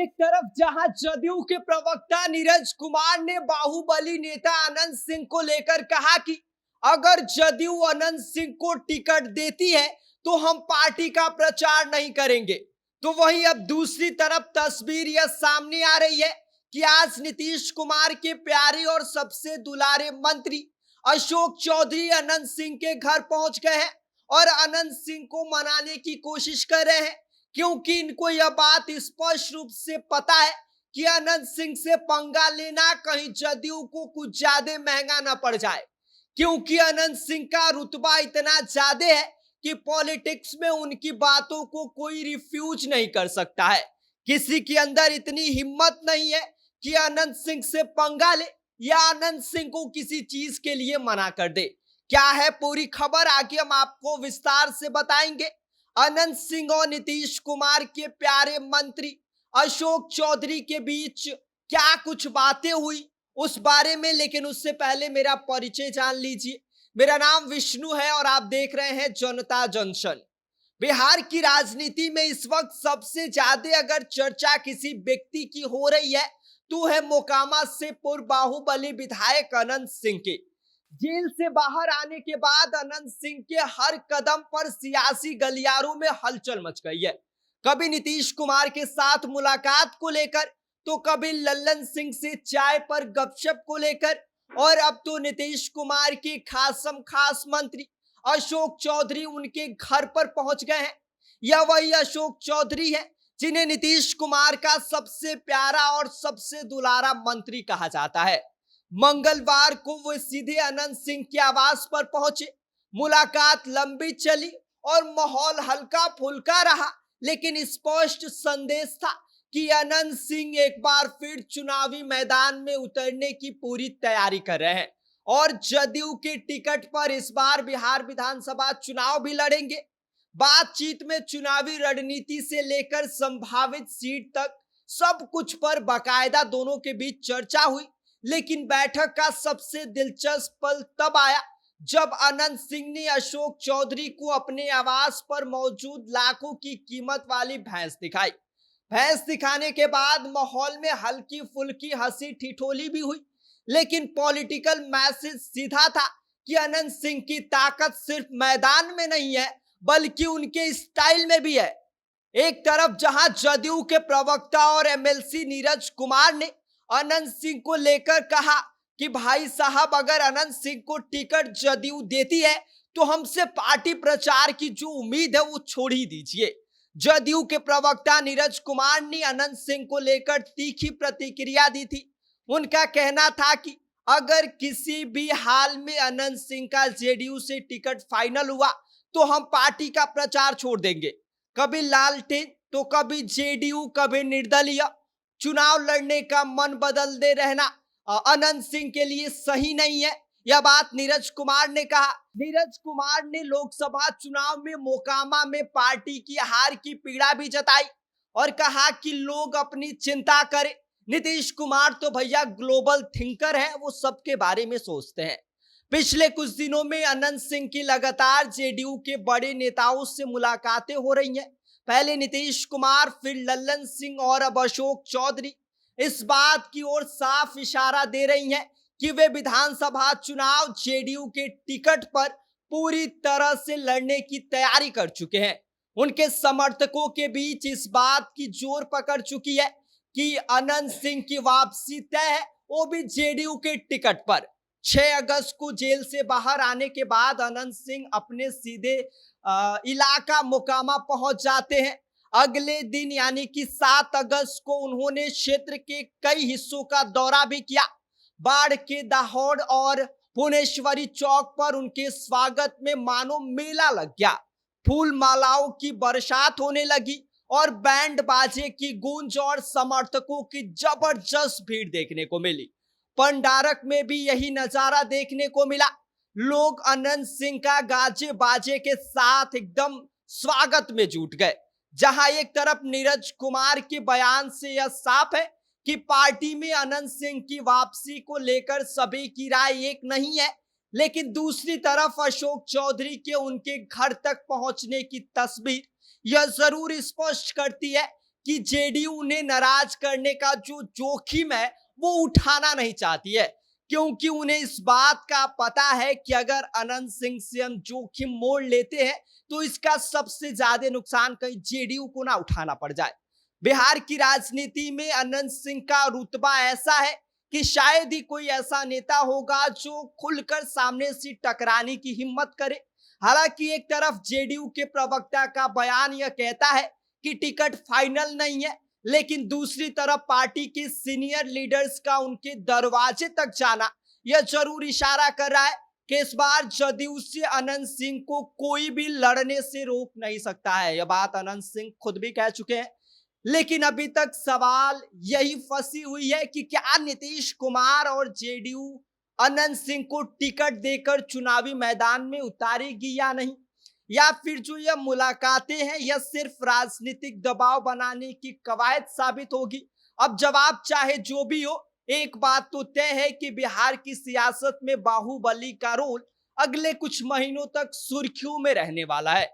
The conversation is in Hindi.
एक तरफ जहां जदयू के प्रवक्ता नीरज कुमार ने बाहुबली नेता अनंत सिंह को लेकर कहा कि अगर जदयू अनंत सिंह को टिकट देती है तो हम पार्टी का प्रचार नहीं करेंगे, तो वहीं अब दूसरी तरफ तस्वीर यह सामने आ रही है कि आज नीतीश कुमार के प्यारे और सबसे दुलारे मंत्री अशोक चौधरी अनंत सिंह के घर पहुंच गए हैं और अनंत सिंह को मनाने की कोशिश कर रहे हैं, क्योंकि इनको यह बात स्पष्ट रूप से पता है कि अनंत सिंह से पंगा लेना कहीं जदयू को कुछ ज्यादा महंगा ना पड़ जाए, क्योंकि अनंत सिंह का रुतबा इतना ज्यादा है कि पॉलिटिक्स में उनकी बातों को कोई रिफ्यूज नहीं कर सकता है। किसी के अंदर इतनी हिम्मत नहीं है कि अनंत सिंह से पंगा ले या अनंत सिंह को किसी चीज के लिए मना कर दे। क्या है पूरी खबर, आगे हम आपको विस्तार से बताएंगे। अनंत सिंह और नीतीश कुमार के प्यारे मंत्री अशोक चौधरी के बीच क्या कुछ बातें हुई उस बारे में, लेकिन उससे पहले मेरा परिचय जान लीजिए। मेरा नाम विष्णु है और आप देख रहे हैं जनता जंक्शन। बिहार की राजनीति में इस वक्त सबसे ज्यादा अगर चर्चा किसी व्यक्ति की हो रही है तो है मोकामा से पूर्व बाहुबली विधायक अनंत सिंह की। जेल से बाहर आने के बाद अनंत सिंह के हर कदम पर सियासी गलियारों में हलचल मच गई है। कभी नीतीश कुमार के साथ मुलाकात को लेकर, तो कभी लल्लन सिंह से चाय पर गपशप को लेकर, और अब तो नीतीश कुमार के खासम खास मंत्री अशोक चौधरी उनके घर पर पहुंच गए हैं। यह वही अशोक चौधरी है जिन्हें नीतीश कुमार का सबसे प्यारा और सबसे दुलारा मंत्री कहा जाता है। मंगलवार को वो सीधे अनंत सिंह के आवास पर पहुंचे। मुलाकात लंबी चली और माहौल हल्का फुल्का रहा, लेकिन स्पष्ट संदेश था कि अनंत सिंह एक बार फिर चुनावी मैदान में उतरने की पूरी तैयारी कर रहे हैं और जदयू के टिकट पर इस बार बिहार विधानसभा चुनाव भी लड़ेंगे। बातचीत में चुनावी रणनीति से लेकर संभावित सीट तक सब कुछ पर बाकायदा दोनों के बीच चर्चा हुई, लेकिन बैठक का सबसे दिलचस्प पल तब आया जब अनंत सिंह ने अशोक चौधरी को अपने आवास पर मौजूद लाखों की कीमत वाली भैंस दिखाई। भैंस दिखाने के बाद माहौल में हल्की फुल्की हंसी ठिठोली भी हुई, लेकिन पॉलिटिकल मैसेज सीधा था कि अनंत सिंह की ताकत सिर्फ मैदान में नहीं है बल्कि उनके स्टाइल में भी है। एक तरफ जहां जदयू के प्रवक्ता और एमएलसी नीरज कुमार ने अनंत सिंह को लेकर कहा कि भाई साहब, अगर अनंत सिंह को टिकट जदयू देती है तो हमसे पार्टी प्रचार की जो उम्मीद है वो छोड़ ही दीजिए। जदयू के प्रवक्ता नीरज कुमार ने अनंत सिंह को लेकर तीखी प्रतिक्रिया दी थी। उनका कहना था कि अगर किसी भी हाल में अनंत सिंह का जेडीयू से टिकट फाइनल हुआ तो हम पार्टी का प्रचार छोड़ देंगे। कभी लालटेन तो कभी जेडीयू, कभी निर्दलीय, चुनाव लड़ने का मन बदल दे रहना अनंत सिंह के लिए सही नहीं है। यह बात नीरज कुमार ने कहा। नीरज कुमार ने लोकसभा चुनाव में मोकामा में पार्टी की हार की पीड़ा भी जताई और कहा कि लोग अपनी चिंता करें। नीतीश कुमार तो भैया ग्लोबल थिंकर है, वो सबके बारे में सोचते हैं। पिछले कुछ दिनों में अनंत सिंह की लगातार जेडीयू के बड़े नेताओं से मुलाकातें हो रही हैं। पहले नीतीश कुमार, फिर लल्लन सिंह और अब अशोक चौधरी इस बात की ओर साफ इशारा दे रही हैं कि वे विधानसभा चुनाव जेडीयू के टिकट पर पूरी तरह से लड़ने की तैयारी कर चुके हैं। उनके समर्थकों के बीच इस बात की जोर पकड़ चुकी है कि अनंत सिंह की वापसी तय है, वो भी जेडीयू के टिकट पर। 6 अगस्त को जेल से बाहर आने के बाद अनंत सिंह अपने सीधे इलाका मोकामा पहुंच जाते हैं। अगले दिन यानी कि 7 अगस्त को उन्होंने क्षेत्र के कई हिस्सों का दौरा भी किया। बाढ़ के दाहोद और भुवनेश्वरी चौक पर उनके स्वागत में मानो मेला लग गया। फूल मालाओं की बरसात होने लगी और बैंड बाजे की गूंज और समर्थकों की जबरदस्त भीड़ देखने को मिली। पंडारक में भी यही नजारा देखने को मिला। लोग अनंत सिंह का गाजे बाजे के साथ एकदम स्वागत में जुट गए। जहां एक तरफ नीरज कुमार के बयान से यह साफ है कि पार्टी में अनंत सिंह की वापसी को लेकर सभी की राय एक नहीं है, लेकिन दूसरी तरफ अशोक चौधरी के उनके घर तक पहुंचने की तस्वीर यह जरूर स्पष्ट करती है कि जेडीयू उन्हें नाराज करने का जो जोखिम है वो उठाना नहीं चाहती है, क्योंकि उन्हें इस बात का पता है कि अगर अनंत सिंह से हम जोखिम मोड़ लेते हैं तो इसका सबसे ज्यादा नुकसान कहीं जेडीयू को ना उठाना पड़ जाए। बिहार की राजनीति में अनंत सिंह का रुतबा ऐसा है कि शायद ही कोई ऐसा नेता होगा जो खुलकर सामने से टकराने की हिम्मत करे। हालांकि एक तरफ जेडीयू के प्रवक्ता का बयान यह कहता है कि टिकट फाइनल नहीं है, लेकिन दूसरी तरफ पार्टी के सीनियर लीडर्स का उनके दरवाजे तक जाना यह जरूर इशारा कर रहा है कि इस बार जदयू से अनंत सिंह को कोई भी लड़ने से रोक नहीं सकता है। यह बात अनंत सिंह खुद भी कह चुके हैं। लेकिन अभी तक सवाल यही फंसी हुई है कि क्या नीतीश कुमार और जेडीयू अनंत सिंह को टिकट देकर चुनावी मैदान में उतारेगी या नहीं, या फिर जो यह मुलाकातें हैं यह सिर्फ राजनीतिक दबाव बनाने की कवायद साबित होगी। अब जवाब चाहे जो भी हो, एक बात तो तय है कि बिहार की सियासत में बाहुबली का रोल अगले कुछ महीनों तक सुर्खियों में रहने वाला है।